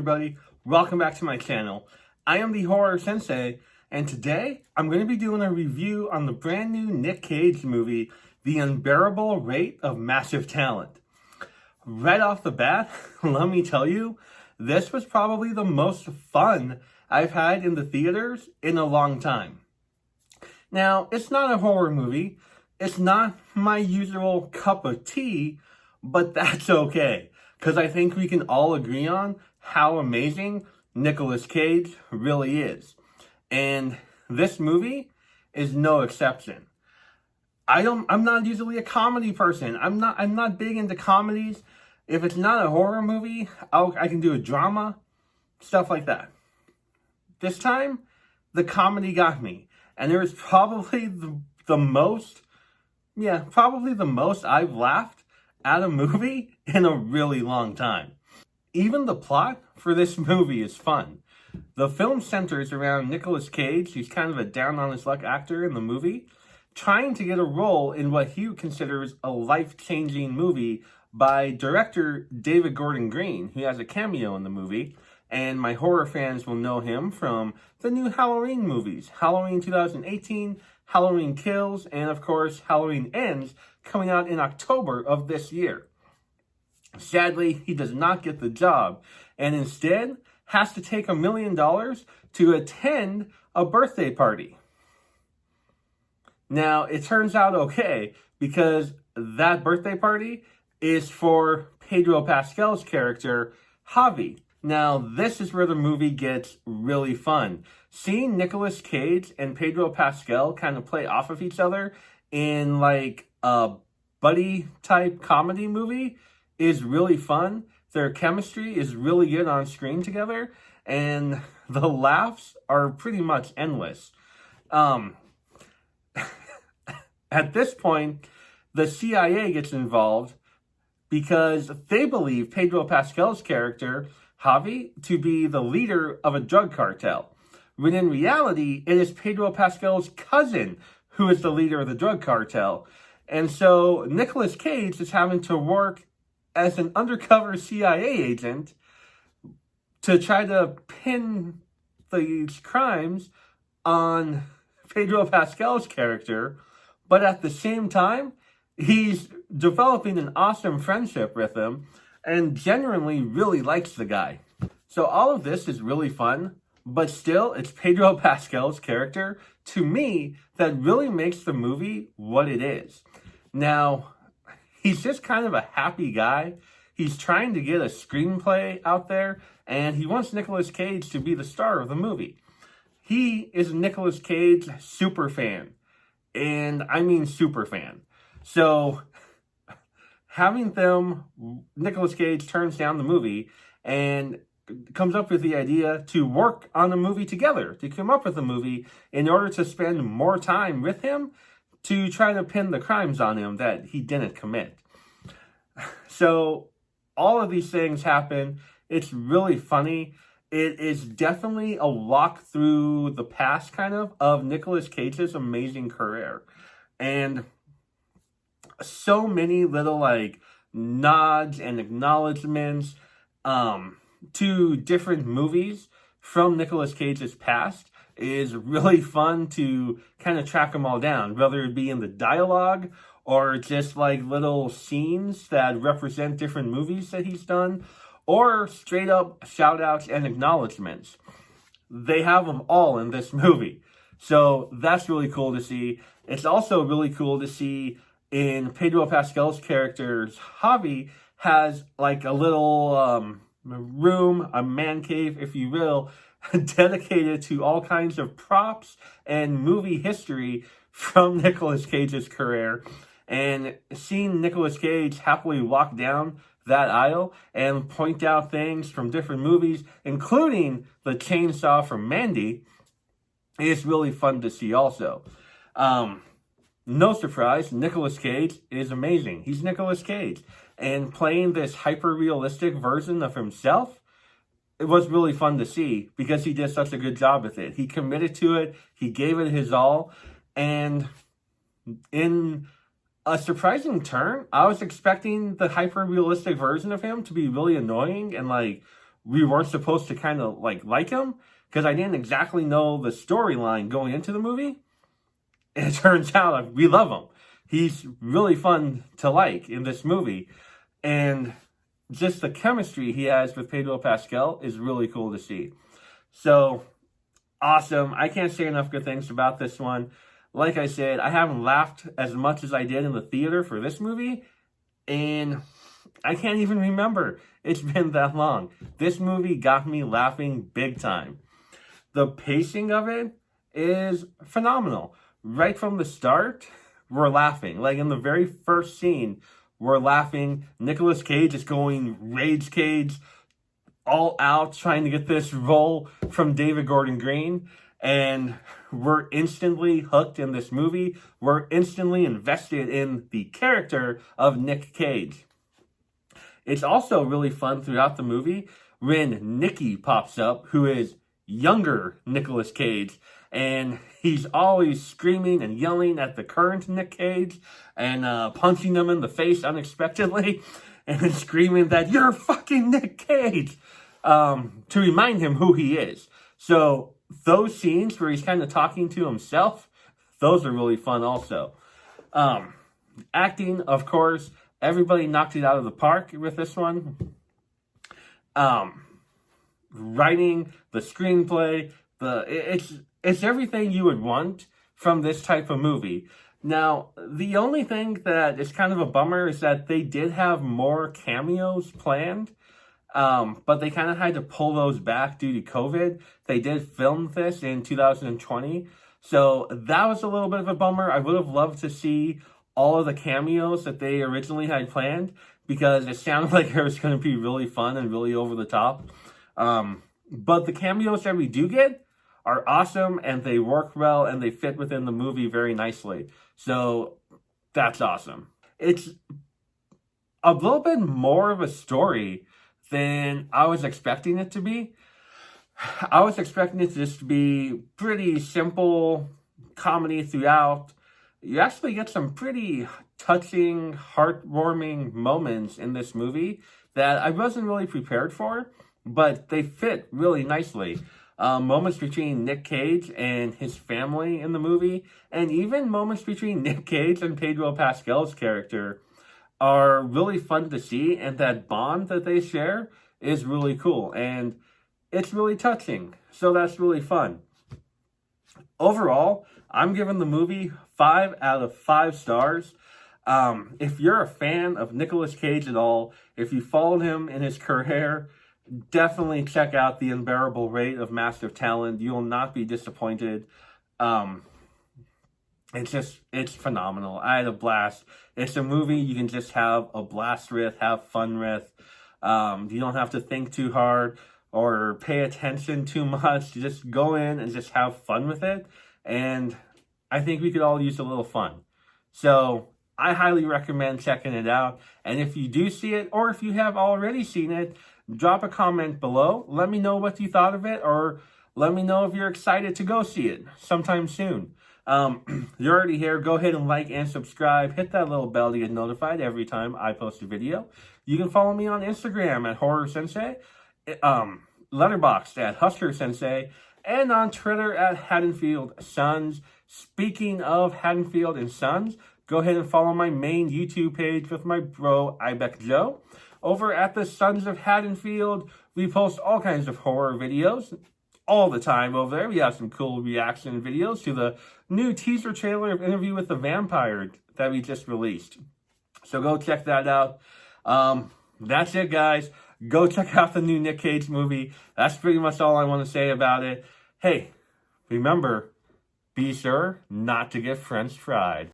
everybody, welcome back to my channel. I am the Horror Sensei, and today I'm going to be doing a review on the brand new Nick Cage movie, The Unbearable Weight of Massive Talent. Right off the bat, let me tell you, this was probably the most fun I've had in the theaters in a long time. Now, it's not a horror movie, it's not my usual cup of tea, but that's okay, because I think we can all agree on how amazing Nicolas Cage really is. And this movie is no exception. I'm not usually a comedy person. I'm not big into comedies. If it's not a horror movie, I can do a drama, stuff like that. This time, the comedy got me. And it was probably the most I've laughed at a movie in a really long time. Even the plot for this movie is fun. The film centers around Nicolas Cage, who's kind of a down-on-his-luck actor in the movie, trying to get a role in what he considers a life-changing movie by director David Gordon Green, who has a cameo in the movie, and my horror fans will know him from the new Halloween movies, Halloween 2018, Halloween Kills, and of course, Halloween Ends, coming out in October of this year. Sadly, he does not get the job, and instead has to take $1 million to attend a birthday party. Now, it turns out okay, because that birthday party is for Pedro Pascal's character, Javi. Now, this is where the movie gets really fun. Seeing Nicolas Cage and Pedro Pascal kind of play off of each other in like a buddy-type comedy movie is really fun. Their chemistry is really good on screen together, and the laughs are pretty much endless. At this point, the CIA gets involved because they believe Pedro Pascal's character, Javi, to be the leader of a drug cartel, when in reality, it is Pedro Pascal's cousin who is the leader of the drug cartel. And so Nicolas Cage is having to work as an undercover CIA agent to try to pin these crimes on Pedro Pascal's character, but at the same time, he's developing an awesome friendship with him and genuinely really likes the guy. So all of this is really fun, but still, it's Pedro Pascal's character, to me, that really makes the movie what it is. Now, he's just kind of a happy guy. He's trying to get a screenplay out there, and he wants Nicolas Cage to be the star of the movie. He is a Nicolas Cage super fan, and I mean super fan. So, having Nicolas Cage turns down the movie and comes up with the idea to work on a movie together, to come up with a movie in order to spend more time with him to try to pin the crimes on him that he didn't commit. So all of these things happen. It's really funny. It is definitely a walk through the past kind of Nicolas Cage's amazing career. And so many little like nods and acknowledgments to different movies from Nicolas Cage's past is really fun to kind of track them all down, whether it be in the dialogue or just like little scenes that represent different movies that he's done, or straight up shout outs and acknowledgments. They have them all in this movie. So that's really cool to see. It's also really cool to see in Pedro Pascal's character's Javi has like a little room, a man cave, if you will, dedicated to all kinds of props and movie history from Nicolas Cage's career. And seeing Nicolas Cage happily walk down that aisle and point out things from different movies, including the chainsaw from Mandy, is really fun to see also. No surprise, Nicolas Cage is amazing. He's Nicolas Cage. And playing this hyper-realistic version of himself, it was really fun to see because he did such a good job with it. He committed to it. He gave it his all. And in a surprising turn, I was expecting the hyper-realistic version of him to be really annoying and like we weren't supposed to kind of like him, because I didn't exactly know the storyline going into the movie. And it turns out we love him. He's really fun to like in this movie. And just the chemistry he has with Pedro Pascal is really cool to see. So, awesome. I can't say enough good things about this one. Like I said, I haven't laughed as much as I did in the theater for this movie, and I can't even remember. It's been that long. This movie got me laughing big time. The pacing of it is phenomenal. Right from the start, we're laughing. Like in the very first scene, we're laughing. Nicolas Cage is going rage cage, all out, trying to get this role from David Gordon Green. And we're instantly hooked in this movie. We're instantly invested in the character of Nick Cage. It's also really fun throughout the movie when Nicky pops up, who is younger Nicolas Cage, and he's always screaming and yelling at the current Nick Cage and punching him in the face unexpectedly and screaming that you're fucking Nick Cage to remind him who he is. So those scenes where he's kind of talking to himself, those are really fun also. Acting, of course, everybody knocked it out of the park with this one. Writing, the screenplay, it's everything you would want from this type of movie. Now, the only thing that is kind of a bummer is that they did have more cameos planned, but they kind of had to pull those back due to COVID. They did film this in 2020, so that was a little bit of a bummer. I would have loved to see all of the cameos that they originally had planned, because it sounded like it was going to be really fun and really over the top. But the cameos that we do get are awesome, and they work well, and they fit within the movie very nicely. So that's awesome. It's a little bit more of a story than I was expecting it to be. I was expecting it to just be pretty simple comedy throughout. You actually get some pretty touching, heartwarming moments in this movie that I wasn't really prepared for, but they fit really nicely. Moments between Nick Cage and his family in the movie, and even moments between Nick Cage and Pedro Pascal's character, are really fun to see, and that bond that they share is really cool, and it's really touching, so that's really fun. Overall, I'm giving the movie 5 out of 5 stars. If you're a fan of Nicolas Cage at all, if you followed him in his career, definitely check out The Unbearable Weight of Massive Talent. You will not be disappointed. It's phenomenal. I had a blast. It's a movie you can just have a blast with, have fun with. You don't have to think too hard or pay attention too much. You just go in and just have fun with it. And I think we could all use a little fun. So I highly recommend checking it out. And if you do see it, or if you have already seen it, drop a comment below. Let me know what you thought of it, or let me know if you're excited to go see it sometime soon. You're already here. Go ahead and like and subscribe. Hit that little bell to get notified every time I post a video. You can follow me on Instagram at Horror Sensei, Letterboxd at Husker Sensei, and on Twitter at Haddonfield Sons. Speaking of Haddonfield and Sons, go ahead and follow my main YouTube page with my bro, Ibeck Joe. Over at the Sons of Haddonfield, we post all kinds of horror videos all the time over there. We have some cool reaction videos to the new teaser trailer of Interview with the Vampire that we just released. So go check that out. That's it, guys. Go check out the new Nick Cage movie. That's pretty much all I want to say about it. Hey, remember, be sure not to get French fried.